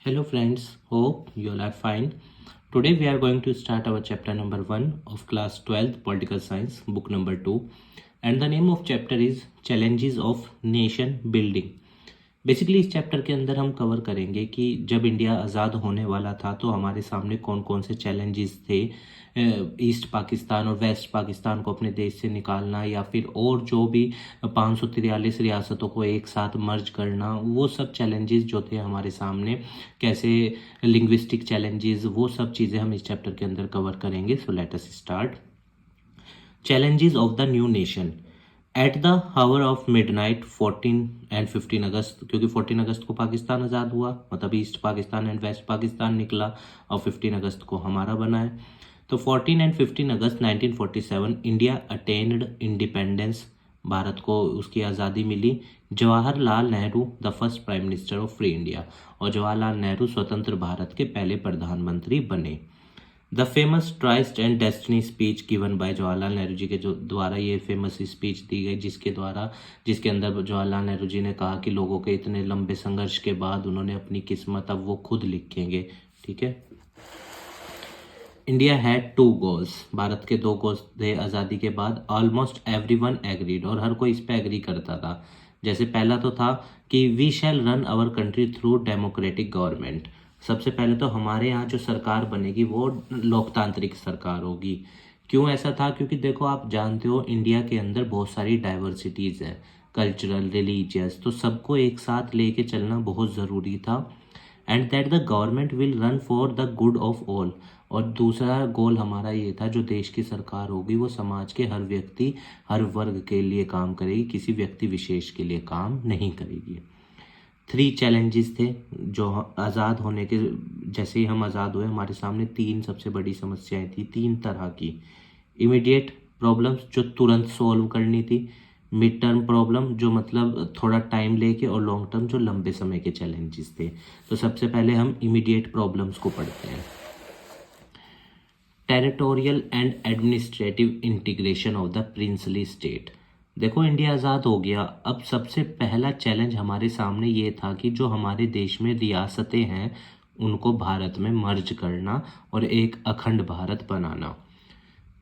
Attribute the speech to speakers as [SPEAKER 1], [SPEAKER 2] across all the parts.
[SPEAKER 1] Hello friends, hope you all are fine. Today we are going to start our chapter number 1 of class 12th Political Science, book number 2, and the name of chapter is Challenges of Nation Building. Basically इस chapter के अंदर हम cover करेंगे कि जब India आज़ाद होने वाला था तो हमारे सामने कौन कौन से चैलेंजेस थे। ईस्ट पाकिस्तान और वेस्ट पाकिस्तान को अपने देश से निकालना या फिर और जो भी 543 रियासतों को एक साथ मर्ज करना, वो सब चैलेंजेस जो थे हमारे सामने, कैसे लिंग्विस्टिक चैलेंजेस, वो सब चीज़ें हम इस चैप्टर के अंदर कवर करेंगे। So let us start. Challenges of the new nation at the hour of midnight 14 and 15 अगस्त, क्योंकि 14 अगस्त को पाकिस्तान आज़ाद हुआ, मतलब east Pakistan and west Pakistan निकला, और 15 अगस्त को हमारा बना है। तो 14 एंड 15 अगस्त 1947 इंडिया अटेन्ड इंडिपेंडेंस, भारत को उसकी आज़ादी मिली। Jawaharlal Nehru the first prime minister of free India, और जवाहरलाल नेहरू स्वतंत्र भारत के पहले प्रधानमंत्री बने। The famous tryst and destiny speech given by Jawaharlal Nehru ji के जो द्वारा ये फेमस स्पीच दी गई, जिसके अंदर जवाहरलाल नेहरू जी ने कहा कि लोगों के इतने लंबे संघर्ष के बाद उन्होंने अपनी किस्मत अब वो खुद लिखेंगे। ठीक है। इंडिया हैड 2 गोल्स, भारत के 2 गोल्स थे आज़ादी के बाद। ऑलमोस्ट एवरीवन एग्रीड, और हर कोई इस पे एग्री करता था। जैसे पहला तो था कि we shall run our country through democratic government, सबसे पहले तो हमारे यहाँ जो सरकार बनेगी वो लोकतांत्रिक सरकार होगी। क्यों ऐसा था? क्योंकि देखो, आप जानते हो इंडिया के अंदर बहुत सारी डाइवर्सिटीज़ है, कल्चरल, रिलीजियस, तो सबको एक साथ लेके चलना बहुत ज़रूरी था। And that the government will run for the good of all, और दूसरा गोल हमारा ये था, जो देश की सरकार होगी वो समाज के हर व्यक्ति, हर वर्ग के लिए काम करेगी, किसी व्यक्ति विशेष के लिए काम नहीं करेगी। 3 चैलेंजेस थे जो आज़ाद होने के, जैसे ही हम आज़ाद हुए हमारे सामने 3 सबसे बड़ी समस्याएं थी, 3 तरह की। इमीडिएट प्रॉब्लम्स जो तुरंत सॉल्व करनी थी, मिड टर्म प्रॉब्लम जो मतलब थोड़ा टाइम लेके, और लॉन्ग टर्म जो लंबे समय के चैलेंजेस थे। तो सबसे पहले हम इमीडिएट प्रॉब्लम्स को पढ़ते हैं। Territorial and administrative integration of the princely state. देखो, इंडिया आज़ाद हो गया, अब सबसे पहला चैलेंज हमारे सामने ये था कि जो हमारे देश में रियासतें हैं उनको भारत में मर्ज करना और एक अखंड भारत बनाना।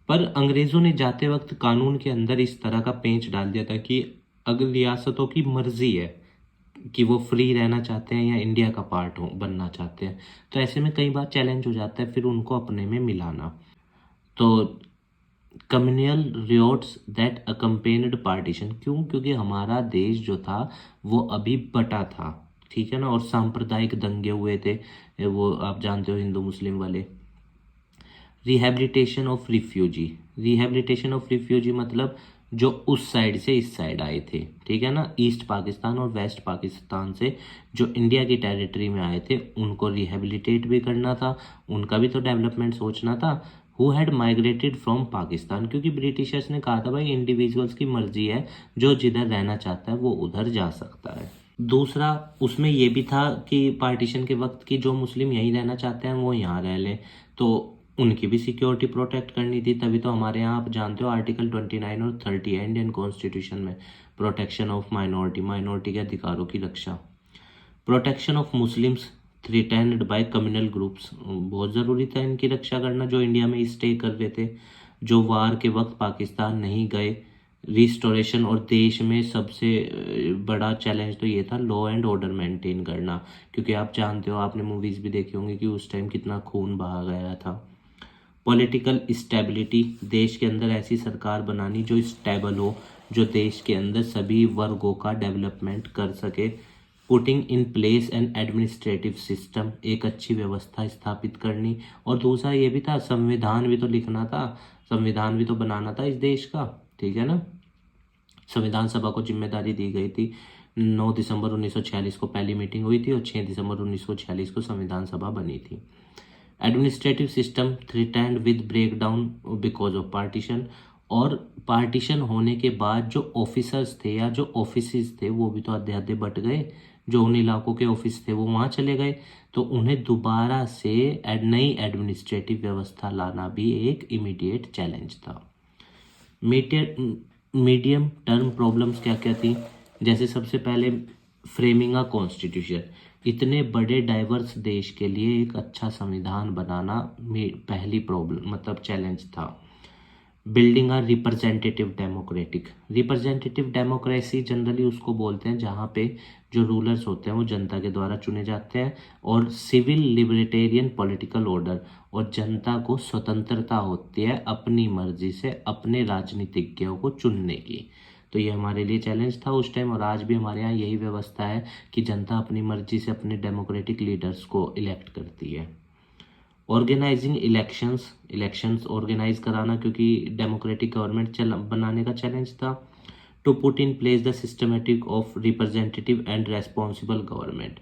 [SPEAKER 1] पर अंग्रेज़ों ने जाते वक्त कानून के अंदर इस तरह का पेंच डाल दिया था कि अगर रियासतों की मर्जी है कि वो फ्री रहना चाहते हैं या इंडिया का पार्ट हो बनना चाहते हैं, तो ऐसे में कई बार चैलेंज हो जाता है फिर उनको अपने में मिलाना। तो कम्युनल रियोट्स दैट अकम्पेनिड पार्टीशन, क्यों? क्योंकि हमारा देश जो था वो अभी बटा था, ठीक है ना, और सांप्रदायिक दंगे हुए थे, वो आप जानते हो, हिंदू मुस्लिम वाले। Rehabilitation of refugee, rehabilitation of refugee मतलब जो उस साइड से इस साइड आए थे, ठीक है ना, ईस्ट पाकिस्तान और वेस्ट पाकिस्तान से जो इंडिया की टेरिटरी में आए थे उनको रिहेबिलिटेट भी करना था, उनका भी तो डेवलपमेंट सोचना था। Who had migrated from Pakistan, क्योंकि ब्रिटिशर्स ने कहा था भाई इंडिविजुअल्स की मर्जी है, जो जिधर रहना चाहता है वो उधर जा सकता है। दूसरा उसमें ये भी था कि पार्टीशन के वक्त की जो मुस्लिम यहीं रहना चाहते हैं वो यहाँ रह लें, तो उनकी भी सिक्योरिटी प्रोटेक्ट करनी थी। तभी तो हमारे यहाँ आप जानते हो आर्टिकल 29 और 30 है इंडियन कॉन्स्टिट्यूशन में, प्रोटेक्शन ऑफ माइनॉरिटी, माइनॉरिटी के अधिकारों की रक्षा। Protection of Muslims threatened by communal groups, बहुत ज़रूरी था इनकी रक्षा करना जो इंडिया में स्टे कर रहे थे, जो वार के वक्त पाकिस्तान नहीं गए। रिस्टोरेशन, और देश में सबसे बड़ा चैलेंज तो ये था लॉ एंड ऑर्डर मेंटेन करना, क्योंकि आप जानते हो, आपने मूवीज़ भी देखी होंगी कि उस टाइम कितना खून बहा गया था। पॉलिटिकल स्टेबिलिटी, देश के अंदर ऐसी सरकार बनानी जो स्टेबल हो, जो देश के अंदर सभी वर्गों का डेवलपमेंट कर सके। Putting in place N administrative system, एक अच्छी व्यवस्था स्थापित करनी। और दूसरा ये भी था, संविधान भी तो लिखना था, संविधान भी तो बनाना था इस देश का, ठीक है ना। संविधान सभा को जिम्मेदारी दी गई थी। 9 दिसंबर 1946 को पहली मीटिंग हुई थी और 6 दिसंबर 1946 को संविधान सभा बनी थी। Administrative system threatened with breakdown because of partition, और पार्टीशन होने के बाद जो ऑफिसर्स थे या जो ऑफिसेज थे वो भी तो आधे आधे बट गए, जो उन इलाकों के ऑफिस थे वो वहाँ चले गए, तो उन्हें दोबारा से नई एडमिनिस्ट्रेटिव व्यवस्था लाना भी एक इमीडिएट चैलेंज था। मीडियम टर्म प्रॉब्लम्स क्या क्या थी? जैसे सबसे पहले फ्रेमिंग अ कॉन्स्टिट्यूशन, इतने बड़े डाइवर्स देश के लिए एक अच्छा संविधान बनाना पहली प्रॉब्लम मतलब चैलेंज था। Building a representative democracy generally उसको बोलते हैं जहाँ पे जो रूलर्स होते हैं वो जनता के द्वारा चुने जाते हैं, और सिविल लिबर्टेरियन पॉलिटिकल ऑर्डर, और जनता को स्वतंत्रता होती है अपनी मर्जी से अपने राजनीतिज्ञों को चुनने की। तो ये हमारे लिए चैलेंज था उस टाइम, और आज भी हमारे यहाँ यही व्यवस्था है कि जनता अपनी मर्जी से अपने डेमोक्रेटिक लीडर्स को इलेक्ट करती है। ऑर्गेनाइजिंग इलेक्शंस ऑर्गेनाइज कराना, क्योंकि डेमोक्रेटिक गवर्नमेंट बनाने का चैलेंज था। To put in place the systematic of representative and responsible government,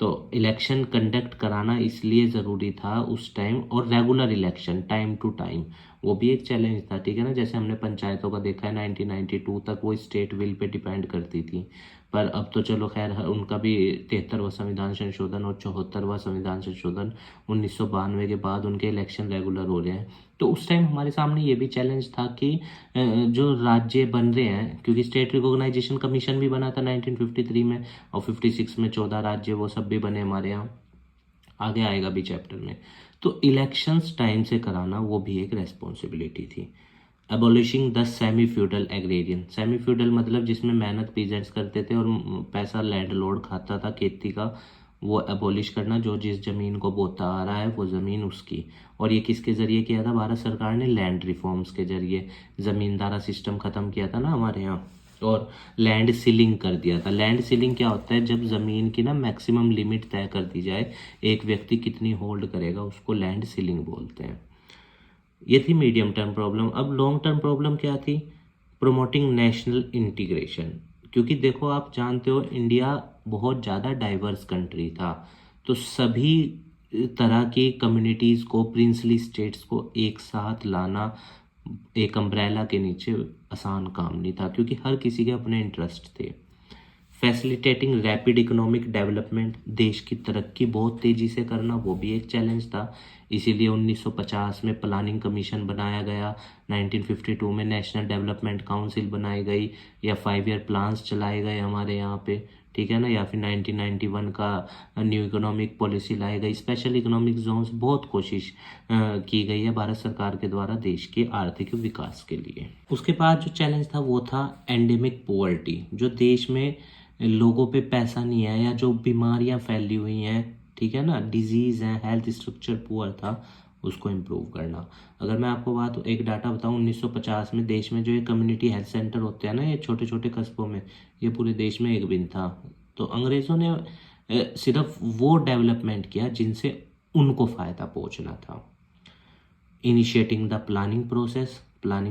[SPEAKER 1] तो इलेक्शन कंडक्ट कराना इसलिए ज़रूरी था उस टाइम, और regular election time to time, वो भी एक चैलेंज था। ठीक है ना, जैसे हमने पंचायतों का देखा है 1992 तक वो स्टेट विल पे डिपेंड करती थी, पर अब तो चलो खैर उनका भी 73वां संविधान संशोधन और 74वां संविधान संशोधन 1992 के बाद उनके इलेक्शन रेगुलर हो रहे हैं। तो उस टाइम हमारे सामने ये भी चैलेंज था कि जो राज्य बन रहे हैं, क्योंकि स्टेट रिकॉग्नाइजेशन कमीशन भी बना था 1953 में, और 56 में 14 राज्य वो सब भी बने हमारे यहाँ, आगे आएगा भी चैप्टर में। तो इलेक्शंस टाइम से कराना वो भी एक रेस्पॉन्सिबिलिटी थी। Abolishing the semi feudal agrarian, semi feudal मतलब जिसमें मेहनत पीजेंट्स करते थे और पैसा लैंडलॉर्ड खाता था खेती का, वो एबोलिश करना, जो जिस ज़मीन को बोता आ रहा है वो ज़मीन उसकी। और ये किसके ज़रिए किया था? भारत सरकार ने लैंड रिफॉर्म्स के ज़रिए ज़मींदारा सिस्टम ख़त्म किया था ना हमारे यहाँ, और लैंड सीलिंग कर दिया था। लैंड सीलिंग क्या होता है? जब ज़मीन की ना मैक्सिमम लिमिट तय कर दी जाए, एक व्यक्ति कितनी होल्ड करेगा, उसको लैंड सीलिंग बोलते हैं। ये थी मीडियम टर्म प्रॉब्लम। अब लॉन्ग टर्म प्रॉब्लम क्या थी? प्रोमोटिंग नेशनल इंटीग्रेशन, क्योंकि देखो आप जानते हो इंडिया बहुत ज़्यादा डाइवर्स कंट्री था, तो सभी तरह की कम्युनिटीज़ को, प्रिंसली स्टेट्स को एक साथ लाना एक अम्ब्रेला के नीचे आसान काम नहीं था, क्योंकि हर किसी के अपने इंटरेस्ट थे। फैसिलिटेटिंग रैपिड इकोनॉमिक डेवलपमेंट, देश की तरक्की बहुत तेज़ी से करना, वो भी एक चैलेंज था। इसीलिए 1950 में प्लानिंग कमीशन बनाया गया, 1952 में नेशनल डेवलपमेंट काउंसिल बनाई गई, या 5 ईयर प्लान्स चलाए गए हमारे यहाँ पे, ठीक है ना, या फिर 1991 का न्यू इकोनॉमिक पॉलिसी लाई गई, स्पेशल इकोनॉमिक जोन्स, बहुत कोशिश की गई है भारत सरकार के द्वारा देश के आर्थिक विकास के लिए। उसके बाद जो चैलेंज था वो था एंडेमिक पॉवर्टी, जो देश में लोगों पे पैसा नहीं है या जो बीमारियां फैली हुई हैं, ठीक है ना, डिजीज़ है, हेल्थ स्ट्रक्चर पुअर था, उसको इम्प्रूव करना। अगर मैं आपको बात एक डाटा बताऊं, 1950 में देश में जो ये कम्युनिटी हेल्थ सेंटर होते हैं ना, ये छोटे छोटे कस्बों में, ये पूरे देश में एक भी था। तो अंग्रेज़ों ने सिर्फ वो डेवलपमेंट किया जिनसे उनको फ़ायदा पहुंचना था। इनिशिएटिंग द प्लानिंग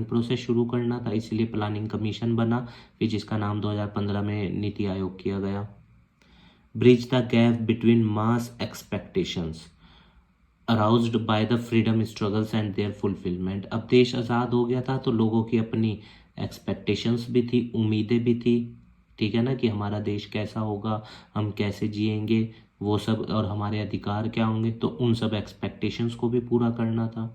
[SPEAKER 1] प्रोसेस शुरू करना था, इसीलिए प्लानिंग कमीशन बना, फिर जिसका नाम 2015 में नीति आयोग किया गया। Bridge the gap between mass expectations aroused by the freedom struggles and their fulfilment. अब देश आज़ाद हो गया था तो लोगों की अपनी एक्सपेक्टेशंस भी थी, उम्मीदें भी थी, ठीक है ना, कि हमारा देश कैसा होगा, हम कैसे जिएंगे, वो सब, और हमारे अधिकार क्या होंगे, तो उन सब एक्सपेक्टेशंस को भी पूरा करना था।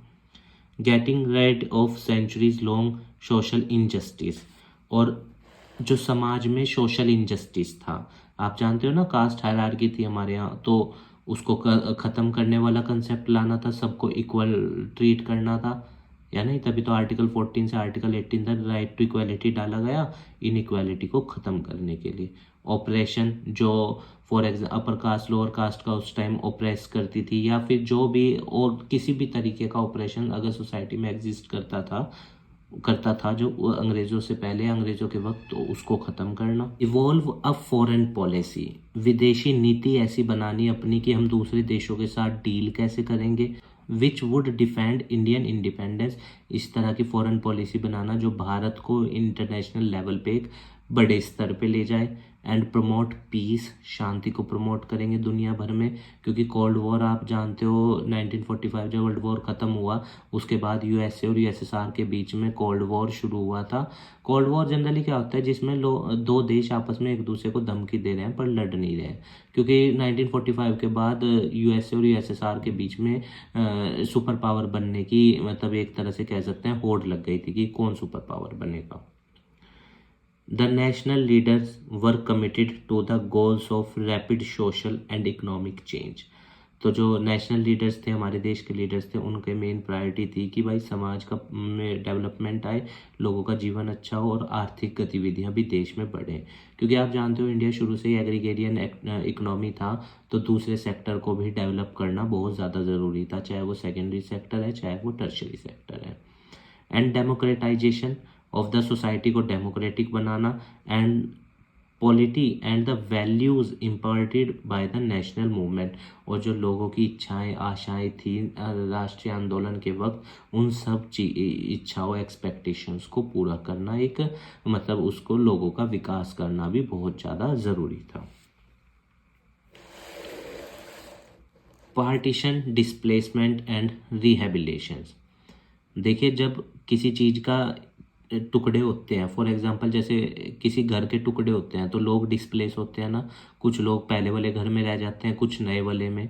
[SPEAKER 1] Getting rid of centuries long social injustice, और जो समाज में सोशल इनजस्टिस था, आप जानते हो ना, कास्ट हायरार्की थी हमारे यहाँ, तो उसको ख़त्म करने वाला कंसेप्ट लाना था, सबको इक्वल ट्रीट करना था, या नहीं, तभी तो आर्टिकल 14 से आर्टिकल 18 तक राइट टू इक्वालिटी डाला गया, इनइक्वालिटी को ख़त्म करने के लिए। ऑपरेशन, जो for example upper caste lower caste का उस टाइम ऑपरेस करती थी, या फिर जो भी और किसी भी तरीके का ऑपरेशन अगर सोसाइटी में एग्जिस्ट करता था जो अंग्रेज़ों से पहले, अंग्रेज़ों के वक्त, तो उसको ख़त्म करना। इवॉल्व अ फॉरेन पॉलिसी, विदेशी नीति ऐसी बनानी अपनी कि हम दूसरे देशों के साथ डील कैसे करेंगे, which would defend Indian independence, इस तरह की फॉरेन पॉलिसी बनाना जो भारत को इंटरनेशनल लेवल पे एक बड़े स्तर पे ले जाए। एंड प्रमोट पीस, शांति को प्रमोट करेंगे दुनिया भर में, क्योंकि कोल्ड वॉर आप जानते हो 1945 जब वर्ल्ड वॉर ख़त्म हुआ, उसके बाद यूएसए और यूएसएसआर के बीच में कोल्ड वॉर शुरू हुआ था। कोल्ड वॉर जनरली क्या होता है? जिसमें दो देश आपस में एक दूसरे को धमकी दे रहे हैं पर लड़ नहीं रहे हैं, क्योंकि 1945 के बाद यूएसए और यूएसएसआर के बीच में सुपर पावर बनने की, मतलब एक तरह से कह सकते हैं होड़ लग गई थी कि कौन सुपर पावर बनेगा। The national leaders were committed to the goals of rapid social and economic change. तो जो नेशनल लीडर्स थे, हमारे देश के लीडर्स थे, उनके मेन प्रायोरिटी थी कि भाई समाज का में डेवलपमेंट आए, लोगों का जीवन अच्छा हो और आर्थिक गतिविधियां भी देश में बढ़ें। क्योंकि आप जानते हो इंडिया शुरू से ही एग्रीगेरियन इकोनॉमी था, तो दूसरे सेक्टर को भी डेवलप करना बहुत ज़्यादा ज़रूरी था, चाहे वो सेकेंडरी सेक्टर है चाहे वो टर्शरी सेक्टर है। And democratization of the society को डेमोक्रेटिक बनाना, and polity and the values imparted by the national movement, और जो लोगों की इच्छाएं आशाएं थी राष्ट्रीय आंदोलन के वक्त, उन सब इच्छाओं एक्सपेक्टेशंस को पूरा करना, एक मतलब उसको लोगों का विकास करना भी बहुत ज़्यादा ज़रूरी था। Partition, displacement and rehabilitation. देखिए, जब किसी चीज़ का टुकड़े होते हैं, फॉर एग्जांपल जैसे किसी घर के टुकड़े होते हैं, तो लोग डिस्प्लेस होते हैं ना, कुछ लोग पहले वाले घर में रह जाते हैं, कुछ नए वाले में।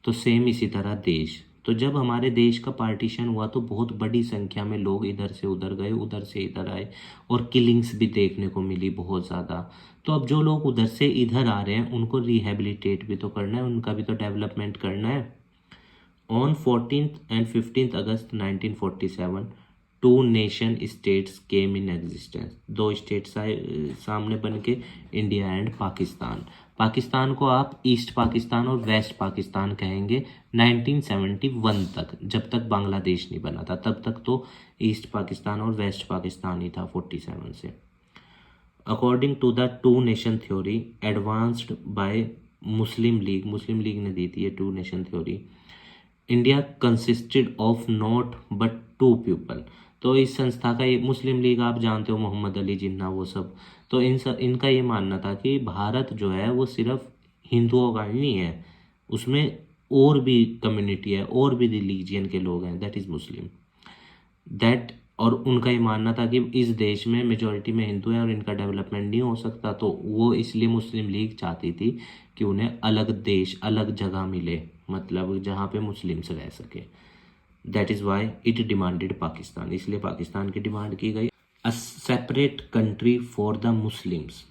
[SPEAKER 1] तो सेम इसी तरह देश, तो जब हमारे देश का पार्टीशन हुआ तो बहुत बड़ी संख्या में लोग इधर से उधर गए, उधर से इधर आए, और किलिंग्स भी देखने को मिली बहुत ज़्यादा। तो अब जो लोग उधर से इधर आ रहे हैं उनको रिहेबिलिटेट भी तो करना है, उनका भी तो डेवलपमेंट करना है। On 14th and 15th August 1947, two nation states came in existence. दो स्टेट्स आए सामने बन के, इंडिया एंड पाकिस्तान। पाकिस्तान को आप ईस्ट पाकिस्तान और वेस्ट पाकिस्तान कहेंगे 1971 तक, जब तक बांग्लादेश नहीं बना था तब तक तो ईस्ट पाकिस्तान और वेस्ट पाकिस्तान ही था 47 से। According to the two nation theory advanced by Muslim League ने दी थी ये two nation theory, India consisted of not but two people. तो इस संस्था का, ये मुस्लिम लीग आप जानते हो, मोहम्मद अली जिन्ना वो सब, तो इनका ये मानना था कि भारत जो है वो सिर्फ हिंदुओं का ही नहीं है, उसमें और भी कम्युनिटी है, और भी रिलीजियन के लोग हैं, दैट इज़ मुस्लिम दैट। और उनका ये मानना था कि इस देश में मेजॉरिटी में हिंदू हैं और इनका डेवलपमेंट नहीं हो सकता, तो वो इसलिए मुस्लिम लीग चाहती थी कि उन्हें अलग देश, अलग जगह मिले, मतलब जहाँ पे मुस्लिम्स रह सके। That is why it demanded Pakistan, इसलिए पाकिस्तान की डिमांड की गई, a separate country for the Muslims.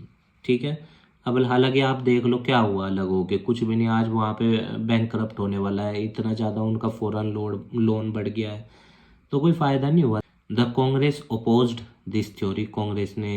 [SPEAKER 1] ठीक है, अब हालांकि आप देख लो क्या हुआ अलग होके, कुछ भी नहीं, आज वहाँ पे बैंकरप्ट होने वाला है, इतना ज़्यादा उनका फॉरेन लोन बढ़ गया है, तो कोई फ़ायदा नहीं हुआ। The Congress opposed this theory, Congress ने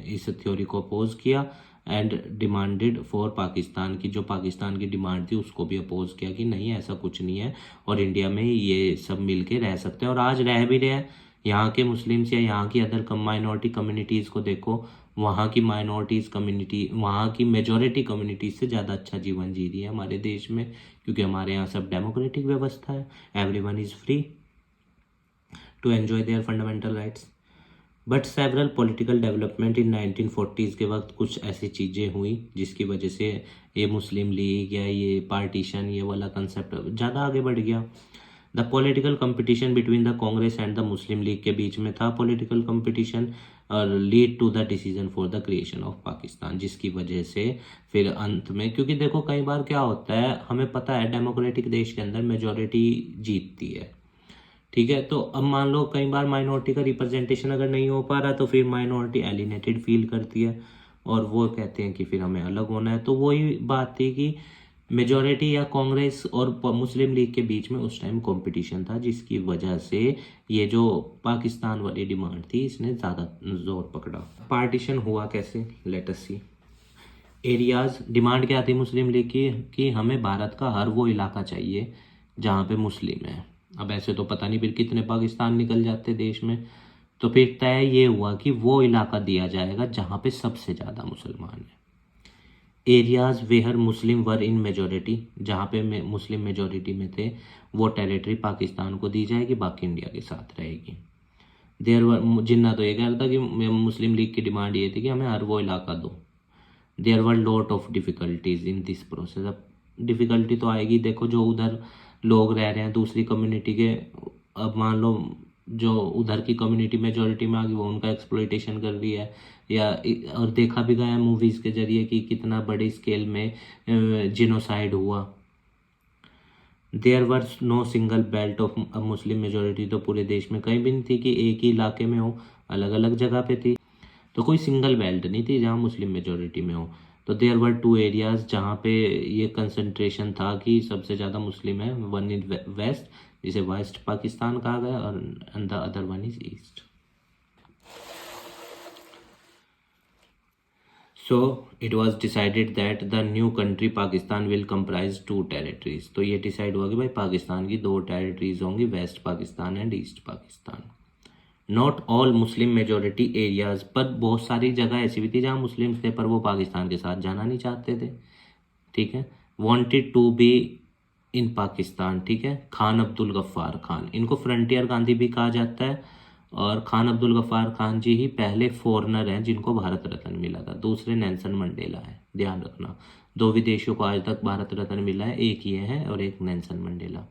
[SPEAKER 1] इस थ्योरी को अपोज किया, एंड डिमांडेड फॉर पाकिस्तान की, जो पाकिस्तान की डिमांड थी उसको भी अपोज किया कि नहीं ऐसा कुछ नहीं है, और इंडिया में ये सब मिल के रह सकते हैं, और आज रह भी रहे हैं। यहाँ के मुस्लिम्स या यहाँ की अदर माइनॉरिटी कम्युनिटीज़ को देखो, वहाँ की माइनॉरिटीज़ कम्युनिटी वहाँ की मेजॉरिटी कम्युनिटीज़ से ज़्यादा अच्छा जीवन जी रही है हमारे देश में, क्योंकि हमारे यहाँ सब डेमोक्रेटिक व्यवस्था है, everyone is free to enjoy their fundamental rights. But several political development in 1940s के वक्त कुछ ऐसी चीज़ें हुई जिसकी वजह से ये मुस्लिम लीग या ये पार्टीशन, ये वाला कंसेप्ट ज़्यादा आगे बढ़ गया। The political competition between the Congress and the Muslim League के बीच में था पॉलिटिकल कंपटीशन, और lead to the decision for the creation of Pakistan, जिसकी वजह से फिर अंत में, क्योंकि देखो कई बार क्या होता है, हमें पता है डेमोक्रेटिक देश के अंदर मेजॉरिटी जीतती है, ठीक है, तो अब मान लो कई बार माइनॉरिटी का रिप्रेजेंटेशन अगर नहीं हो पा रहा तो फिर माइनॉरिटी एलिनेटेड फील करती है, और वो कहते हैं कि फिर हमें अलग होना है। तो वही बात थी कि मेजॉरिटी या कांग्रेस और मुस्लिम लीग के बीच में उस टाइम कंपटीशन था, जिसकी वजह से ये जो पाकिस्तान वाली डिमांड थी इसने ज़्यादा जोर पकड़ा। पार्टीशन हुआ कैसे, लेट अस सी। एरियाज, डिमांड क्या थी मुस्लिम लीग की कि हमें भारत का हर वो इलाका चाहिए जहाँ पे मुस्लिम है। अब ऐसे तो पता नहीं फिर कितने पाकिस्तान निकल जाते देश में, तो फिर तय ये हुआ कि वो इलाका दिया जाएगा जहाँ पे सबसे ज़्यादा मुसलमान हैं। Areas where Muslim were in majority, जहाँ पे मुस्लिम मेजोरिटी में थे, वो टेरिटरी पाकिस्तान को दी जाएगी, बाकी इंडिया के साथ रहेगी। देयर वर, जिन्ना तो ये कह रहा था कि मुस्लिम लीग की डिमांड ये थी कि हमें हर वो इलाका दो। There were lot of difficulties in this process. अब डिफ़िकल्टी तो आएगी, देखो जो उधर लोग रह रहे हैं दूसरी कम्युनिटी के, अब मान लो जो उधर की कम्युनिटी मेजॉरिटी में आ गई वो उनका एक्सप्लॉइटेशन कर रही है, या और देखा भी गया है मूवीज़ के जरिए कि कितना बड़े स्केल में जिनोसाइड हुआ। There were no single belt of Muslim majority, तो पूरे देश में कहीं भी नहीं थी कि एक ही इलाके में हो, अलग अलग जगह पे थी। तो कोई सिंगल बेल्ट नहीं थी जहाँ मुस्लिम मेजोरिटी में हो। तो देयर वर 2 एरियाज जहाँ पे ये कंसंट्रेशन था कि सबसे ज़्यादा मुस्लिम है, वन इन वेस्ट जिसे वेस्ट पाकिस्तान कहा गया और the other one is east. So it was decided that the new country Pakistan will comprise 2 territories. तो ये डिसाइड हुआ कि भाई पाकिस्तान की 2 टेरिटरीज होंगी, west Pakistan and east Pakistan. Not all Muslim majority areas, पर बहुत सारी जगह ऐसी भी थी जहाँ मुस्लिम्स थे पर वो पाकिस्तान के साथ जाना नहीं चाहते थे, ठीक है। Wanted to be in Pakistan, ठीक है। खान अब्दुल गफ्फार खान, इनको फ्रंटियर गांधी भी कहा जाता है, और खान अब्दुल गफ्फार खान जी ही पहले फॉरेनर हैं जिनको भारत रत्न मिला था। दूसरे नेल्सन मंडेला है, ध्यान रखना। 2 विदेशियों को आज तक भारत रत्न मिला है, एक ये है और एक नेल्सन मंडेला।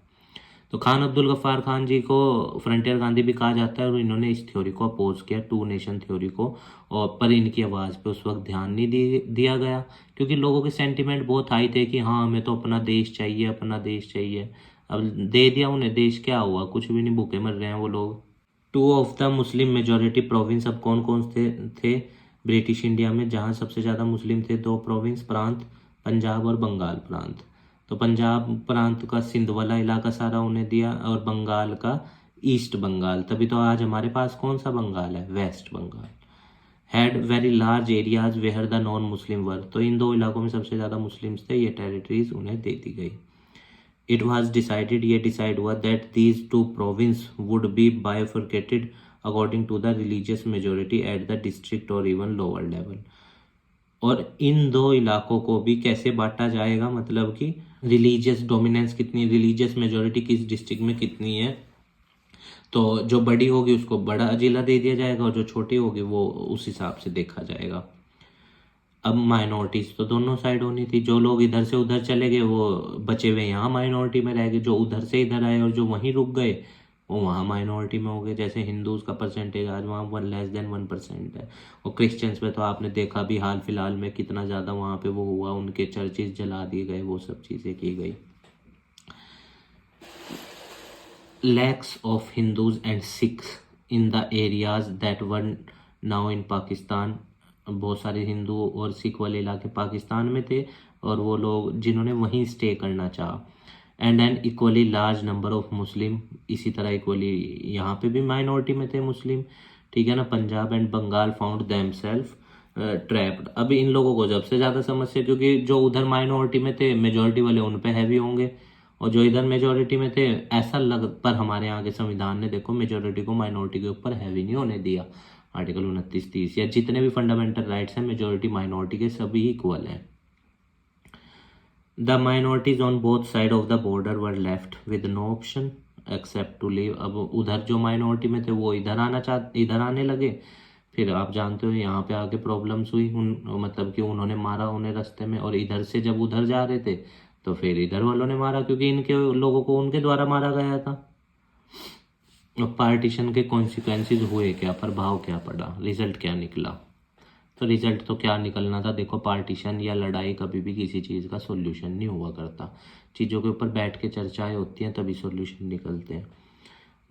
[SPEAKER 1] तो खान अब्दुल गफ्फार खान जी को फ्रंटियर गांधी भी कहा जाता है, और इन्होंने इस थ्योरी को अपोज किया, 2 नेशन थ्योरी को। और पर इनकी आवाज़ पे उस वक्त ध्यान नहीं दिया गया, क्योंकि लोगों के सेंटिमेंट बहुत हाई थे कि हाँ हमें तो अपना देश चाहिए, अपना देश चाहिए। अब दे दिया उन्हें देश, क्या हुआ? कुछ भी नहीं, भूखे मर रहे हैं वो लोग। 2 of the Muslim majority province, अब कौन कौन थे ब्रिटिश इंडिया में जहाँ सबसे ज़्यादा मुस्लिम थे? 2 प्रोविंस प्रांत, पंजाब और बंगाल प्रांत। तो पंजाब प्रांत का सिंध वाला इलाका सारा उन्हें दिया, और बंगाल का ईस्ट बंगाल। तभी तो आज हमारे पास कौन सा बंगाल है? West Bengal. Had very large areas where the non Muslim were. तो इन 2 इलाकों में सबसे ज़्यादा मुस्लिम्स थे, ये टेरिटरीज उन्हें दे दी गई। इट वॉज डिसाइडेड, ये डिसाइड हुआ that these 2 province would be bifurcated according to the religious majority at the district और इवन लोअर लेवल। और इन 2 इलाकों को भी कैसे बांटा जाएगा, मतलब कि रिलीजियस डोमिनेंस कितनी, रिलीजियस मेजोरिटी किस डिस्ट्रिक्ट में कितनी है, तो जो बड़ी होगी उसको बड़ा जिला दे दिया जाएगा, और जो छोटी होगी वो उस हिसाब से देखा जाएगा। अब माइनॉरिटीज तो दोनों साइड होनी थी, जो लोग इधर से उधर चले गए वो बचे हुए यहाँ माइनॉरिटी में रह गए, जो उधर से इधर आए और जो वहीं रुक गए वो वहाँ माइनॉरिटी में हो गए। जैसे हिंदूज का परसेंटेज आज वहाँ 1% है, और क्रिश्चियंस में तो आपने देखा भी हाल फिलहाल में कितना ज़्यादा वहाँ पे वो हुआ, उनके चर्चेज जला दिए गए, वो सब चीज़ें की गई। Lakhs of Hindus and Sikhs in the areas that were now in Pakistan. बहुत सारे हिंदू और सिख वाले इलाके पाकिस्तान में थे, और वो लोग जिन्होंने वहीं स्टे करना चाहा। And N equally large number of Muslim, इसी तरह इक्वली यहाँ पे भी माइनॉरिटी में थे मुस्लिम, ठीक है ना। Punjab and Bengal found themselves trapped. अब इन लोगों को सबसे ज़्यादा समस्या, क्योंकि जो उधर माइनॉरिटी में थे मेजोरिटी वाले उन पे हैवी होंगे, और जो इधर मेजोरिटी में थे ऐसा लग, पर हमारे यहाँ के संविधान ने देखो मेजोरिटी को माइनॉरिटी के ऊपर हैवी नहीं होने दिया। आर्टिकल 29-30 या जितने भी फंडामेंटल राइट्स हैं मेजोरिटी माइनॉरिटी के सभी इक्वल हैं। The minorities on both side of the border were left with no option except to leave. अब उधर जो माइनॉरिटी में थे वो इधर आने लगे, फिर आप जानते हो यहाँ पे आके प्रॉब्लम्स हुई, मतलब कि उन्होंने मारा उन्हें रास्ते में, और इधर से जब उधर जा रहे थे तो फिर इधर वालों ने मारा, क्योंकि इनके लोगों को उनके द्वारा मारा गया था। पार्टीशन के कॉन्सिक्वेंसेज हुए क्या, प्रभाव क्या पड़ा, रिजल्ट क्या निकला? तो रिजल्ट तो क्या निकलना था, देखो पार्टीशन या लड़ाई कभी भी किसी चीज़ का सॉल्यूशन नहीं हुआ करता, चीज़ों के ऊपर बैठ के चर्चाएं होती हैं तभी सॉल्यूशन निकलते हैं।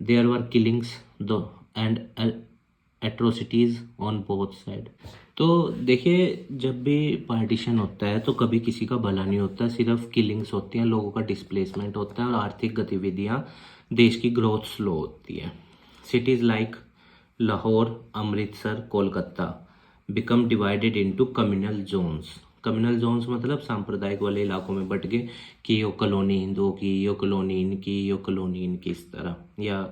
[SPEAKER 1] देयर वर किलिंग्स दो and atrocities on both side. तो देखिए जब भी पार्टीशन होता है तो कभी किसी का भला नहीं होता, सिर्फ किलिंग्स होती हैं, लोगों का डिस्प्लेसमेंट होता है और आर्थिक गतिविधियाँ, देश की ग्रोथ स्लो होती है। Cities like Lahore, Amritsar, Kolkata become divided into communal zones. Communal zones मतलब सांप्रदायिक वाले इलाकों में बट गए कि यो कॉलोनी हिंदुओं की, यो कॉलोनी इनकी, यो कॉलोनी इनकी, इस तरह। या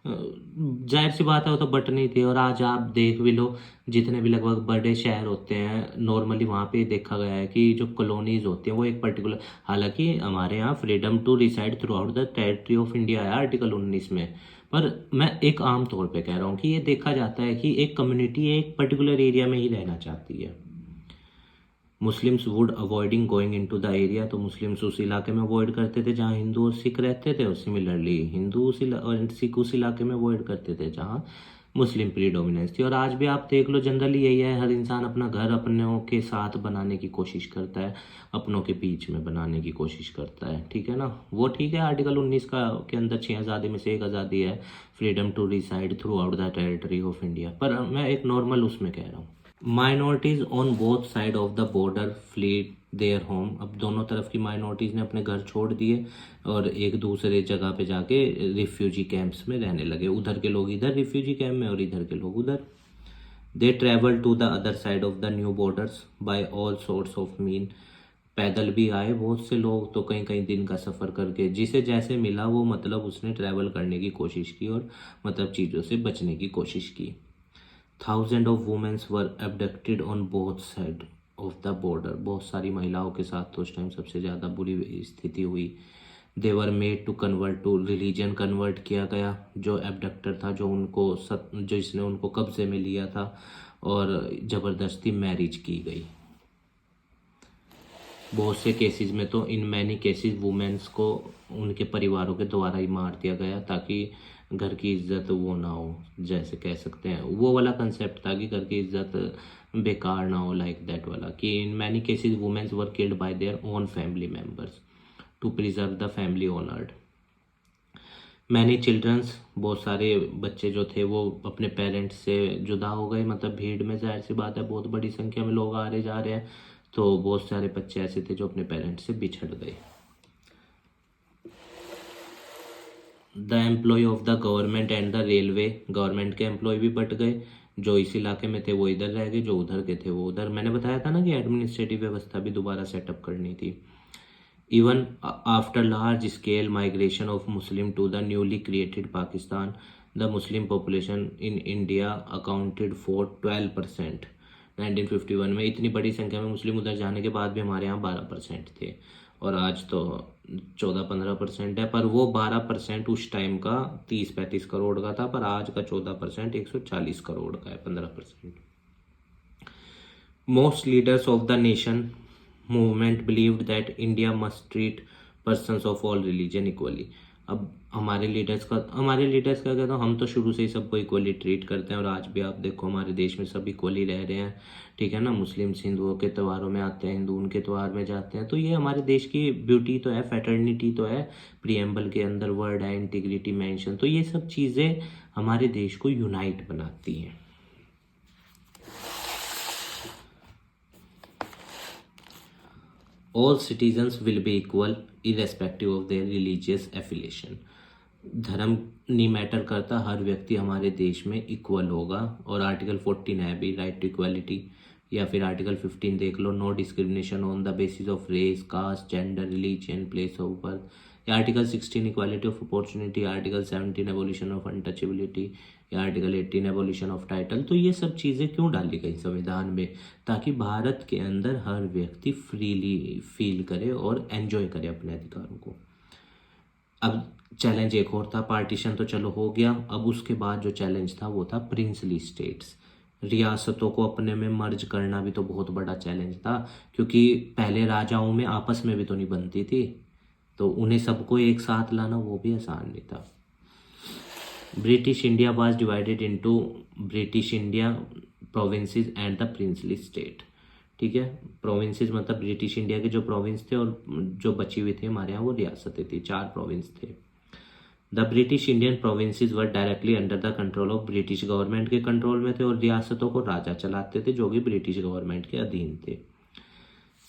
[SPEAKER 1] जाहिर सी बात है वो तो बटनी थी। और आज आप देख भी लो जितने भी लगभग बड़े शहर होते हैं नॉर्मली वहाँ पे देखा गया है कि जो कॉलोनीज होती हैं वो एक पर्टिकुलर, हालांकि हमारे यहाँ freedom to reside throughout the territory of India है आर्टिकल 19 में, पर मैं एक आम तौर पे कह रहा हूँ कि ये देखा जाता है कि एक कम्युनिटी एक पर्टिकुलर एरिया में ही रहना चाहती है। Muslims would avoiding going into the area, तो मुस्लिम्स उस इलाके में अवॉइड करते थे जहाँ हिंदू और सिख रहते थे, और सिमिलरली हिंदू और सिख उस इलाके में अवॉइड करते थे जहाँ मुस्लिम प्रीडोमिनेंस थी। और आज भी आप देख लो जनरली यही है, हर इंसान अपना घर अपनों के साथ बनाने की कोशिश करता है, अपनों के बीच में बनाने की कोशिश करता है, ठीक है ना। वो ठीक है, आर्टिकल 19 का के अंदर 6 आज़ादी में से एक आज़ादी है, freedom to reside throughout the territory of India, पर मैं एक नॉर्मल उसमें कह रहा हूँ। Minorities on both side of the border fled their home. अब दोनों तरफ की माइनॉरिटीज ने अपने घर छोड़ दिए और एक दूसरे जगह पे जाके रिफ्यूजी कैंप्स में रहने लगे। उधर के लोग इधर रिफ्यूजी कैंप में और इधर के लोग उधर। They travel to the other side of the new borders by all sorts of mean. पैदल भी आए बहुत से लोग, तो कई कई दिन का सफ़र करके, जिसे जैसे मिला वो मतलब उसने ट्रैवल करने की कोशिश की और मतलब चीज़ों से बचने की कोशिश की। Thousand of womens were abducted on both side of the border. बहुत सारी महिलाओं के साथ तो उस टाइम सबसे ज़्यादा बुरी स्थिति हुई। They were made to convert to religion. Convert किया गया जो एबडक्टर था, जो उनको जो इसने उनको कब्जे में लिया था, और ज़बरदस्ती मैरिज की गई। बहुत से केसेस में तो इन मैनी केसेस वुमेन्स को उनके परिवारों के द्वारा ही मार दिया गया ताकि घर की इज्जत वो ना हो, जैसे कह सकते हैं वो वाला कंसेप्ट था कि घर की इज्जत बेकार ना हो, लाइक दैट वाला, कि in many cases womens were killed by their own family members to preserve the family honoured. Many childrens, बहुत सारे बच्चे जो थे वो अपने पेरेंट्स से जुदा हो गए। मतलब भीड़ में जाहिर सी बात है बहुत बड़ी संख्या में लोग आ रहे जा रहे हैं, तो बहुत सारे बच्चे ऐसे थे जो अपने पेरेंट्स से बिछड़ गए। The employ of the government and the railway. Government के एम्प्लॉय भी बट गए, जो इस इलाके में थे वो इधर रह गए, जो उधर के थे वो उधर। मैंने बताया था ना कि एडमिनिस्ट्रेटिव व्यवस्था भी दोबारा सेटअप करनी थी। Even after large scale migration of Muslim to the newly created Pakistan, the Muslim population in India accounted for 12%। 1951 में इतनी बड़ी संख्या में मुस्लिम उधर जाने के बाद भी हमारे यहाँ 12% थे, और आज तो 14-15% है। पर वो 12% उस टाइम का 30-35 करोड़ का था, पर आज का 14% 140 करोड़ का है, 15%। Most leaders of the nation movement believed that India must treat persons of all religion equally. अब हमारे लीडर्स का कहता हूँ, हम तो शुरू से ही सबको इक्वली ट्रीट करते हैं, और आज भी आप देखो हमारे देश में सब इक्वली रह रहे हैं, ठीक है ना। मुस्लिम हिंदुओं के त्योहारों में आते हैं, हिंदू उनके त्यौहार में जाते हैं, तो ये हमारे देश की ब्यूटी तो है, फैटर्निटी तो है। प्रियम्बल के अंदर वर्ड है इंटीग्रिटी मेंशन, तो ये सब चीज़ें हमारे देश को यूनाइट बनाती हैं। All citizens will be equal irrespective of their religious affiliation. धर्म नहीं मैटर करता, हर व्यक्ति हमारे देश में इक्वल होगा। और आर्टिकल 14 है भी, राइट टू इक्वालिटी, या फिर आर्टिकल 15 देख लो, no discrimination on the basis of race, caste, gender, religion, place of birth. या article 16 equality of opportunity, article 17 abolition of untouchability, या आर्टिकल 18 एबोलिशन ऑफ टाइटल। तो ये सब चीज़ें क्यों डाली गई संविधान में? ताकि भारत के अंदर हर व्यक्ति फ्रीली फील करे और एंजॉय करे अपने अधिकारों को। अब चैलेंज एक और था, पार्टीशन तो चलो हो गया, अब उसके बाद जो चैलेंज था वो था प्रिंसली स्टेट्स। रियासतों को अपने में मर्ज करना भी तो बहुत बड़ा चैलेंज था, क्योंकि पहले राजाओं में आपस में भी तो नहीं बनती थी, तो उन्हें सबको एक साथ लाना वो भी आसान नहीं था। British India was divided into British India, provinces and the princely state, ठीक है। प्रोविंसेस मतलब ब्रिटिश इंडिया के जो प्रोविंस थे, और जो बची हुई थी हमारे यहाँ वो रियासतें थी, 4 प्रोविंस थे। The British Indian provinces were directly under the control of British government के कंट्रोल में थे, और रियासतों को राजा चलाते थे जो कि ब्रिटिश गवर्नमेंट के अधीन थे।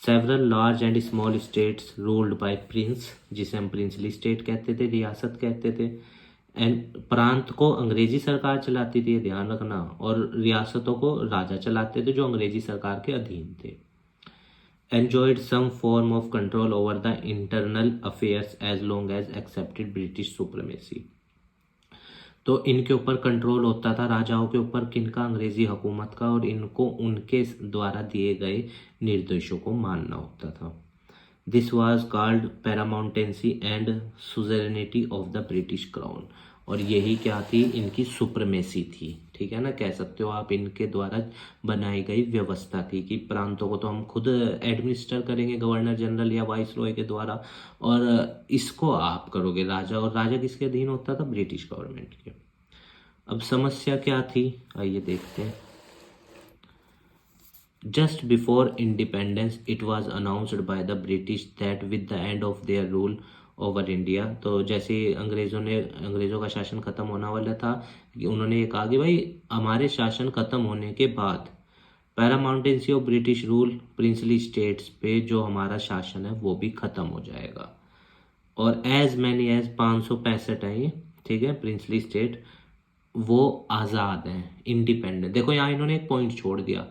[SPEAKER 1] Several large and small states ruled by Prince, जिसे हम प्रिंसली स्टेट कहते थे, रियासत कहते थे। एंड प्रांत को अंग्रेजी सरकार चलाती थी, ध्यान रखना, और रियासतों को राजा चलाते थे जो अंग्रेजी सरकार के अधीन थे। enjoyed some form of control over the internal affairs as long as accepted British supremacy। तो इनके ऊपर कंट्रोल होता था, राजाओं के ऊपर, किनका? अंग्रेजी हुकूमत का, और इनको उनके द्वारा दिए गए निर्देशों को मानना होता था। This was called paramountcy and suzerainty of the British crown, और यही क्या थी? इनकी सुप्रमेसी थी, ठीक है ना, कह सकते हो आप। इनके द्वारा बनाई गई व्यवस्था थी कि प्रांतों को तो हम खुद एडमिनिस्टर करेंगे गवर्नर जनरल या वाइस रॉय के द्वारा, और इसको आप करोगे राजा, और राजा किसके अधीन होता था? ब्रिटिश गवर्नमेंट के। अब समस्या क्या थी, आइए देखते हैं। Just before independence it was announced by the British that with the end of their rule over India, तो जैसे अंग्रेज़ों का शासन खत्म होने वाला था, कि उन्होंने ये कहा कि भाई हमारे शासन खत्म होने के बाद paramountcy of British rule, princely states पे जो हमारा शासन है वो भी खत्म हो जाएगा। और एज मैनी एज 565 है ये, ठीक है, प्रिंसली स्टेट वो आज़ाद हैं, इंडिपेंडेंट। देखो यहाँ इन्होंने एक पॉइंट छोड़ दिया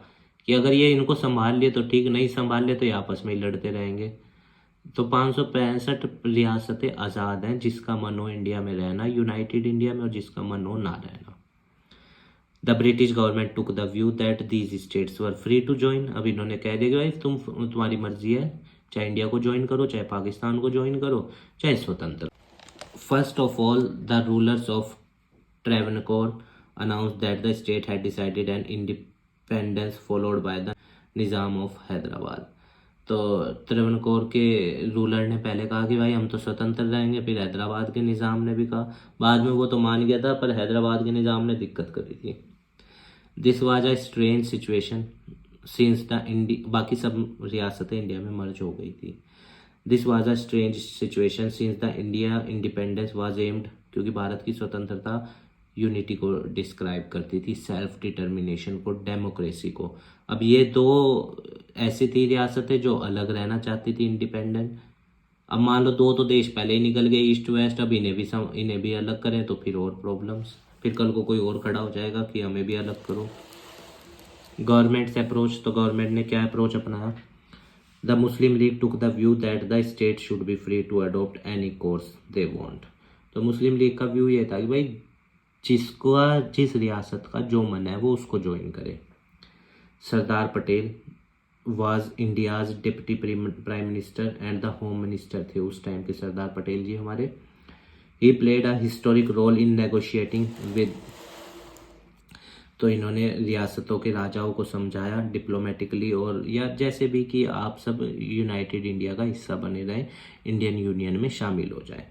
[SPEAKER 1] कि अगर ये इनको संभाल लिए तो ठीक, नहीं संभाल लिए तो ये आपस में ही लड़ते रहेंगे। तो 565 रियासतें आज़ाद हैं, जिसका मन हो इंडिया में रहना, यूनाइटेड इंडिया में, और जिसका मन हो ना रहना। The British government took the view that these states were free to join. अब इन्होंने कह दिया कि भाई तुम्हारी मर्जी है, चाहे इंडिया को ज्वाइन करो, चाहे पाकिस्तान को ज्वाइन करो, चाहे स्वतंत्र। First of all the rulers of Travancore announced that the state had decided an independence followed by the Nizam of Hyderabad. तो त्रावणकोर के रूलर ने पहले कहा कि भाई हम तो स्वतंत्र रहेंगे, फिर हैदराबाद के निज़ाम ने भी कहा, बाद में वो तो मान गया था, पर हैदराबाद के निज़ाम ने दिक्कत करी थी। This was a strange situation since the बाकी सब रियासतें इंडिया में मर्ज हो गई थी। This was a strange situation since the India independence was aimed, क्योंकि भारत की स्वतंत्रता यूनिटी को डिस्क्राइब करती थी, सेल्फ डिटर्मिनेशन को, डेमोक्रेसी को। अब ये दो ऐसी थी रियासतें जो अलग रहना चाहती थी, इंडिपेंडेंट। अब मान लो दो तो देश पहले ही निकल गए ईस्ट वेस्ट, अब इन्हें भी अलग करें तो फिर और प्रॉब्लम्स, फिर कल को कोई और खड़ा हो जाएगा कि हमें भी अलग करो। गवर्नमेंट्स अप्रोच, तो गवर्नमेंट ने क्या अप्रोच अपनाया? The Muslim League took the view that the state should be free to adopt any course they want. तो मुस्लिम लीग का व्यू ये था कि भाई जिस रियासत का जो मन है वो उसको ज्वाइन करे। Sardar Patel was India's deputy prime minister and the home minister थे उस टाइम के सरदार पटेल जी हमारे। He played a historic role in negotiating with, तो इन्होंने रियासतों के राजाओं को समझाया डिप्लोमेटिकली, और या जैसे भी कि आप सब यूनाइटेड इंडिया का हिस्सा बने रहें, इंडियन यूनियन में शामिल हो जाए।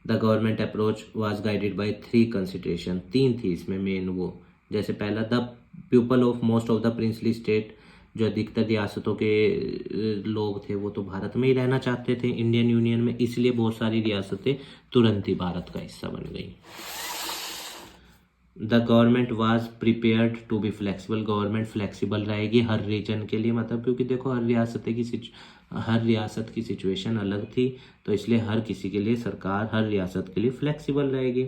[SPEAKER 1] The government approach was guided by 3 consideration, 3 थी इसमें मेन वो। जैसे पहला, the people of most of the princely state, जो अधिकतर रियासतों के लोग थे वो तो भारत में ही रहना चाहते थे, इंडियन यूनियन में, इसलिए बहुत सारी रियासतें तुरंत ही भारत का हिस्सा बन गई। The government was prepared to be flexible, government flexible रहेगी हर रीजन के लिए, मतलब क्योंकि देखो हर रियासत की सिचुएशन अलग थी, तो इसलिए हर किसी के लिए सरकार हर रियासत के लिए फ्लेक्सिबल रहेगी।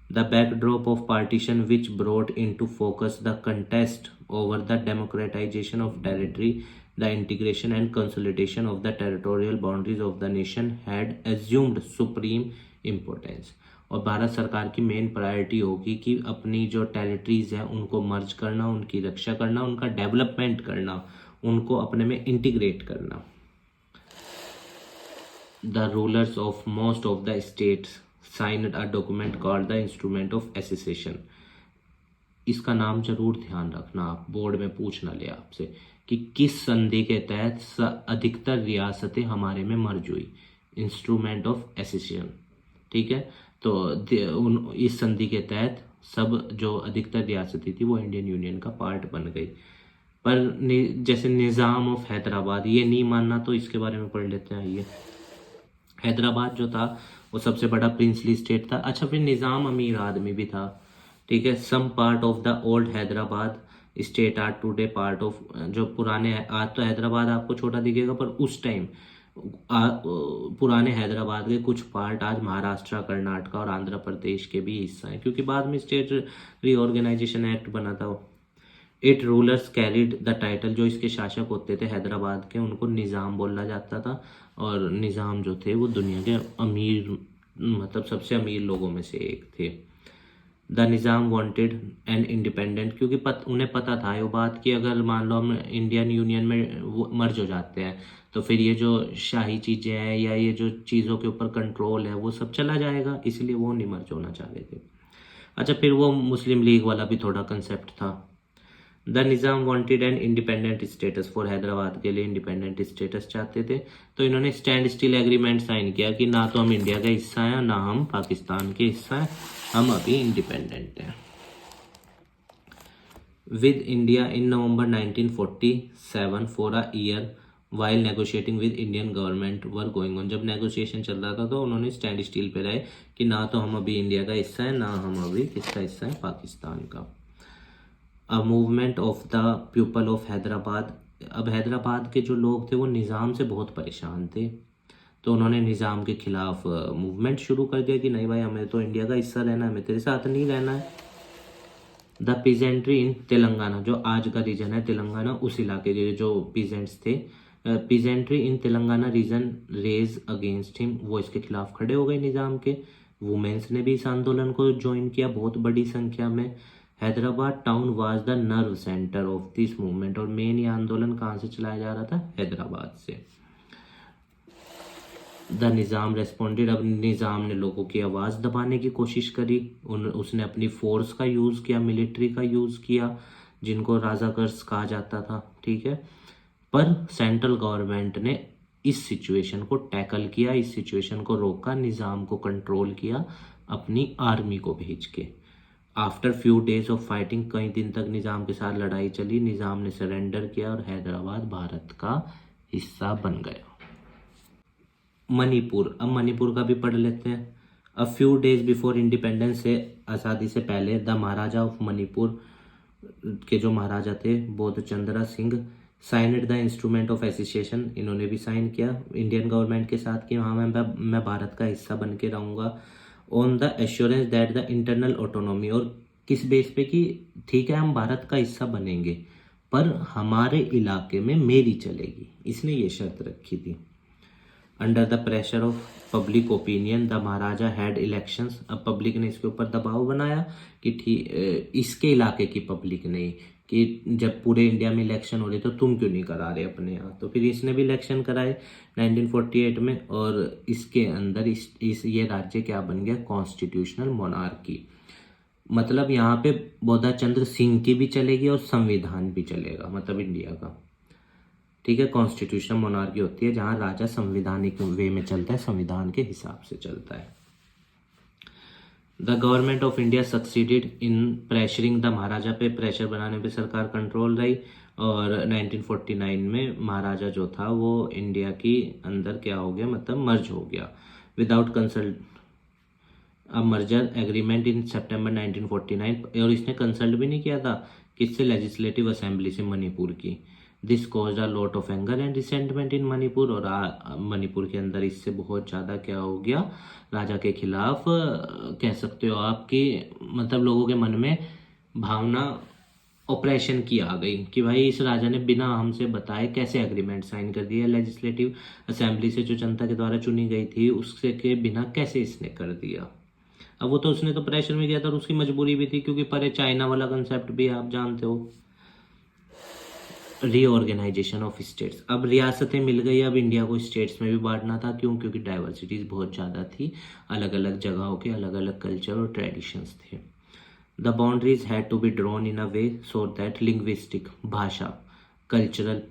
[SPEAKER 1] The backdrop of partition which brought into focus the contest over the democratisation of territory, the integration and consolidation of the territorial boundaries of the nation had assumed supreme importance. और भारत सरकार की main priority होगी कि अपनी जो territories हैं उनको मर्ज करना, उनकी रक्षा करना, उनका डेवलपमेंट करना, उनको अपने में इंटीग्रेट करना। The rulers of most of the states signed a document called the instrument of association. इसका नाम जरूर ध्यान रखना, आप बोर्ड में पूछ ना ले आपसे कि किस संधि के तहत अधिकतर रियासतें हमारे में मर्ज हुई। इंस्ट्रूमेंट ऑफ एसोसिएशन, ठीक है। तो इस संधि के तहत सब जो अधिकतर रियासतें थी वो इंडियन यूनियन का पार्ट बन गई। पर जैसे निज़ाम ऑफ हैदराबाद, ये नहीं मानना, तो इसके बारे में पढ़ लेते हैं। ये हैदराबाद जो था वो सबसे बड़ा प्रिंसली स्टेट था। अच्छा, फिर निज़ाम अमीर आदमी भी था, ठीक है। Some part of the old Hyderabad state are today part of, जो पुराने, आज तो हैदराबाद आपको छोटा दिखेगा, पर उस टाइम पुराने हैदराबाद के कुछ पार्ट आज महाराष्ट्र, कर्नाटक और आंध्र प्रदेश के भी हिस्सा हैं, क्योंकि बाद में स्टेट रीऑर्गेनाइजेशन एक्ट बना था। It rulers carried the title, जो इसके शासक होते थे हैदराबाद के, उनको निज़ाम बोला जाता था, और निज़ाम जो थे वो दुनिया के अमीर, मतलब सबसे अमीर लोगों में से एक थे। The Nizam wanted an independent, क्योंकि उन्हें पता था ये बात कि अगर मान लो हम इंडियन यूनियन में मर्ज हो जाते हैं तो फिर ये जो शाही चीज़ें हैं या ये जो चीज़ों के ऊपर कंट्रोल है वो सब चला जाएगा, इसलिए वो नहीं मर्ज होना चाह रहे थे। अच्छा, फिर वो मुस्लिम लीग वाला भी थोड़ा कंसेप्ट था। The Nizam wanted an independent status for, Hyderabad के लिए इंडिपेंडेंट स्टेटस चाहते थे, तो इन्होंने स्टैंड स्टिल एग्रीमेंट साइन किया कि ना तो हम इंडिया का हिस्सा हैं ना हम पाकिस्तान के हिस्सा हैं, हम अभी इंडिपेंडेंट हैं। With India in November 1947 for a year while negotiating with Indian government were going on, जब नेगोशिएशन चल रहा था तो उन्होंने स्टैंड स्टिल पे रहे कि ना तो हम अभी इंडिया का हिस्सा है ना हम अभी किसका हिस्सा है, पाकिस्तान का। A movement of the people of Hyderabad. अब हैदराबाद के जो लोग थे वो निज़ाम से बहुत परेशान थे, तो उन्होंने निज़ाम के खिलाफ मूवमेंट शुरू कर दिया कि नहीं भाई, हमें तो इंडिया का हिस्सा रहना है, हमें तेरे साथ नहीं रहना है। द पीजेंट्री इन तेलंगाना, जो आज का रीजन है तेलंगाना, उस इलाके के जो पीजेंट्स थे, peasantry in Telangana region raise against him, वो इसके खिलाफ खड़े हो गए निज़ाम के। वुमेन्स ने भी इस आंदोलन को ज्वाइन किया बहुत बड़ी संख्या में। Hyderabad town was the nerve centre of this movement, और मेन ये आंदोलन कहाँ से चलाया जा रहा था? हैदराबाद से। द निज़ाम रेस्पॉन्डेड, अब निज़ाम ने लोगों की आवाज़ दबाने की कोशिश करी, उसने अपनी फोर्स का यूज़ किया, मिलिट्री का यूज़ किया, जिनको राजाकर्स कहा जाता था, ठीक है। पर सेंट्रल गवर्नमेंट ने इस सिचुएशन को टैकल किया, इस सिचुएशन को रोका, निज़ाम को कंट्रोल किया अपनी आर्मी को भेज के। After few days of fighting, कई दिन तक निज़ाम के साथ लड़ाई चली, निज़ाम ने सरेंडर किया और हैदराबाद भारत का हिस्सा बन गया। मणिपुर, अब मणिपुर का भी पढ़ लेते हैं। A few days before independence, से आज़ादी से पहले, द महाराजा ऑफ मणिपुर के जो महाराजा थे Bodhchandra Singh signed the instrument of association, इन्होंने भी साइन किया इंडियन गवर्नमेंट के साथ कि हाँ मैं भारत का हिस्सा बन के रहूँगा। On the assurance that the internal autonomy, और किस बेस पे कि ठीक है हम भारत का हिस्सा बनेंगे पर हमारे इलाके में मेरी चलेगी, इसने ये शर्त रखी थी। Under the pressure of public opinion the Maharaja had elections, अब पब्लिक ने इसके ऊपर दबाव बनाया कि ठीक इसके इलाके की पब्लिक ने कि जब पूरे इंडिया में इलेक्शन हो रहे तो तुम क्यों नहीं करा रहे अपने यहाँ, तो फिर इसने भी इलेक्शन कराए 1948 में, और इसके अंदर इस ये राज्य क्या बन गया? कॉन्स्टिट्यूशनल मोनार्की, मतलब यहाँ पे बोधाचंद्र सिंह की भी चलेगी और संविधान भी चलेगा, मतलब इंडिया का, ठीक है। कॉन्स्टिट्यूशनल मोनार्की होती है जहाँ राजा संवैधानिक वे में चलता है, संविधान के हिसाब से चलता है। The government of India succeeded in pressuring the Maharaja, पे प्रेशर बनाने पे सरकार कंट्रोल रही, और 1949 में महाराजा जो था वो इंडिया की अंदर क्या हो गया, मतलब मर्ज हो गया विदाउट कंसल्ट, अब मर्जर एग्रीमेंट इन सितंबर 1949, और इसने कंसल्ट भी नहीं किया था किससे? लेजिस्लेटिव असेंबली से, मणिपुर की। This caused a lot of anger and resentment in Manipur, और मणिपुर के अंदर इससे बहुत ज़्यादा क्या हो गया, राजा के खिलाफ कह सकते हो आपकी, मतलब लोगों के मन में भावना ऑपरेशन की आ गई कि भाई इस राजा ने बिना हमसे बताए कैसे एग्रीमेंट साइन कर दिया, लेजिस्लेटिव असेंबली से जो जनता के द्वारा चुनी गई थी उससे के बिना कैसे इसने कर दिया। अब वो तो उसने तो प्रेशर में गया था और उसकी मजबूरी भी थी, क्योंकि परे चाइना वाला कंसेप्ट भी आप जानते हो। रीऑर्गेनाइजेशन ऑफ स्टेट्स, अब रियासतें मिल गई, अब इंडिया को स्टेट्स में भी बांटना था, क्यों? क्योंकि डाइवर्सिटीज बहुत ज़्यादा थी, अलग अलग जगहों के अलग अलग कल्चर और ट्रेडिशंस थे। The boundaries had to be drawn in a way so that linguistic, भाषा, cultural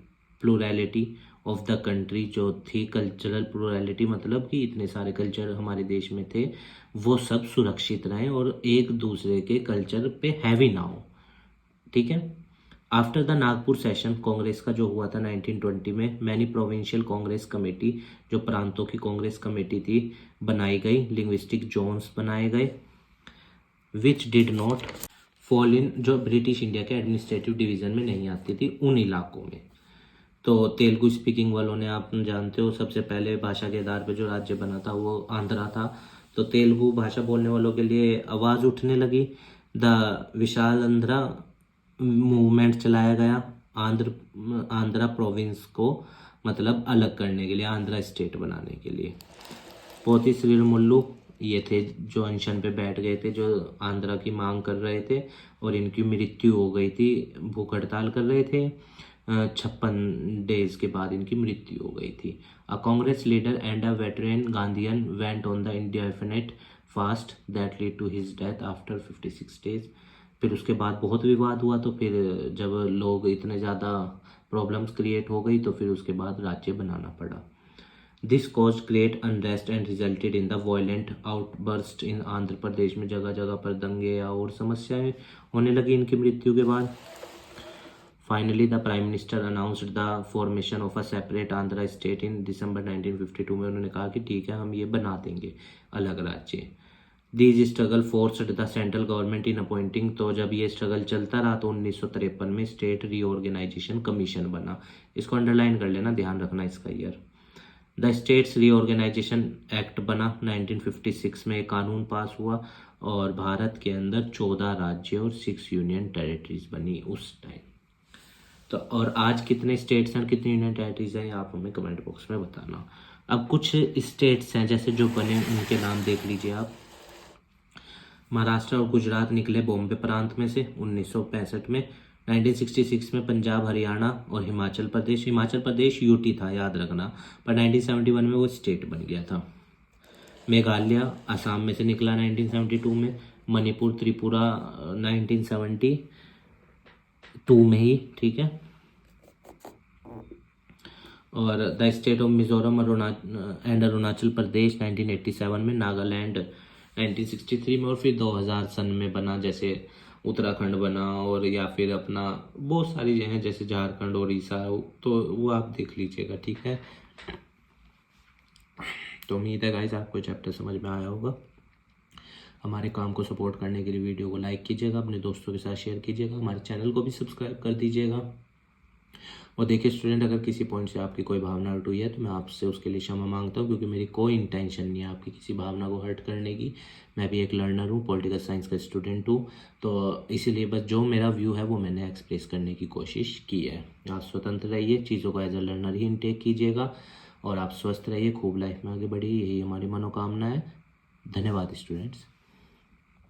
[SPEAKER 1] plurality of the country, जो थी कल्चरल प्लूरैलिटी, मतलब कि इतने सारे कल्चर हमारे देश में थे, वो सब सुरक्षित रहें और एक दूसरे के कल्चर पे हैवी ना हो, ठीक है। After the Nagpur session, Congress का जो हुआ था 1920 में, मैनी प्रोविंशियल कांग्रेस कमेटी, जो प्रांतों की कांग्रेस कमेटी थी, बनाई गई, लिंग्विस्टिक जोन्स बनाए गए, which did not fall in, जो ब्रिटिश इंडिया के एडमिनिस्ट्रेटिव डिवीजन में नहीं आती थी, उन इलाकों में। तो तेलुगु स्पीकिंग वालों ने, आप जानते हो सबसे पहले भाषा के आधार पर जो राज्य बना था वो आंध्रा था, तो तेलुगु भाषा बोलने वालों के लिए आवाज़ उठने लगी। द विशाल आंध्रा मूवमेंट चलाया गया, आंध्रा प्रोविंस को मतलब अलग करने के लिए, आंध्रा स्टेट बनाने के लिए। पोती श्रीरामुलु ये थे जो अनशन पे बैठ गए थे, जो आंध्रा की मांग कर रहे थे, और इनकी मृत्यु हो गई थी, भूख हड़ताल कर रहे थे, 56 डेज के बाद इनकी मृत्यु हो गई थी। A Congress leader and a veteran Gandhian went on the indefinite fast that lead to his death after 56 days. फिर उसके बाद बहुत विवाद हुआ, तो फिर जब लोग इतने ज़्यादा प्रॉब्लम्स क्रिएट हो गई तो फिर उसके बाद राज्य बनाना पड़ा। This cause great unrest and resulted in the violent outburst in Andhra Pradesh में जगह जगह पर दंगे या और समस्याएं होने लगी इनकी मृत्यु के बाद। Finally the prime minister announced the formation of a separate Andhra state in December 1952 में। उन्होंने कहा कि ठीक है हम ये बना देंगे अलग राज्य। These struggle forced the central government in appointing, तो जब ये स्ट्रगल चलता रहा तो 1953 में स्टेट रीऑर्गेनाइजेशन कमीशन बना। इसको अंडरलाइन कर लेना, ध्यान रखना इसका year. The states reorganisation act बना 1956 में, एक कानून पास हुआ और भारत के अंदर 14 राज्य और 6 यूनियन टेरिटरीज बनी उस टाइम। तो और आज कितने स्टेट्स हैं, कितनी यूनियन टेरिटरीज हैं, आप हमें कमेंट बॉक्स में बताना। अब कुछ स्टेट्स हैं जैसे जो बने उनके नाम देख लीजिए आप। महाराष्ट्र और गुजरात निकले बॉम्बे प्रांत में से 1965 में। 1966 में पंजाब, हरियाणा और हिमाचल प्रदेश यूटी था, याद रखना, पर 1971 में वो स्टेट बन गया था। मेघालय असम में से निकला 1972 में। मणिपुर, त्रिपुरा 1972 में ही, ठीक है। और the state of Mizoram and Arunachal Pradesh 1987 में। नागालैंड 1963 में, और फिर 2000 सन में बना, जैसे उत्तराखंड बना, और या फिर अपना बहुत सारी जगह जैसे झारखंड, उड़ीसा, तो वो आप देख लीजिएगा, ठीक है। तो उम्मीद है गाइस आपको चैप्टर समझ में आया होगा। हमारे काम को सपोर्ट करने के लिए वीडियो को लाइक कीजिएगा, अपने दोस्तों के साथ शेयर कीजिएगा, हमारे चैनल को भी सब्सक्राइब कर दीजिएगा। और देखिए स्टूडेंट, अगर किसी पॉइंट से आपकी कोई भावना हर्ट हुई है तो मैं आपसे उसके लिए क्षमा मांगता हूँ, क्योंकि मेरी कोई इंटेंशन नहीं है आपकी किसी भावना को हर्ट करने की। मैं भी एक लर्नर हूँ, पॉलिटिकल साइंस का स्टूडेंट हूँ, तो इसीलिए बस जो मेरा व्यू है वो मैंने एक्सप्रेस करने की कोशिश की है। आप स्वतंत्र रहिए, चीज़ों को एज अ लर्नर ही इनटेक कीजिएगा, और आप स्वस्थ रहिए, खूब लाइफ में आगे बढ़िए, यही हमारी मनोकामना है। धन्यवाद स्टूडेंट्स।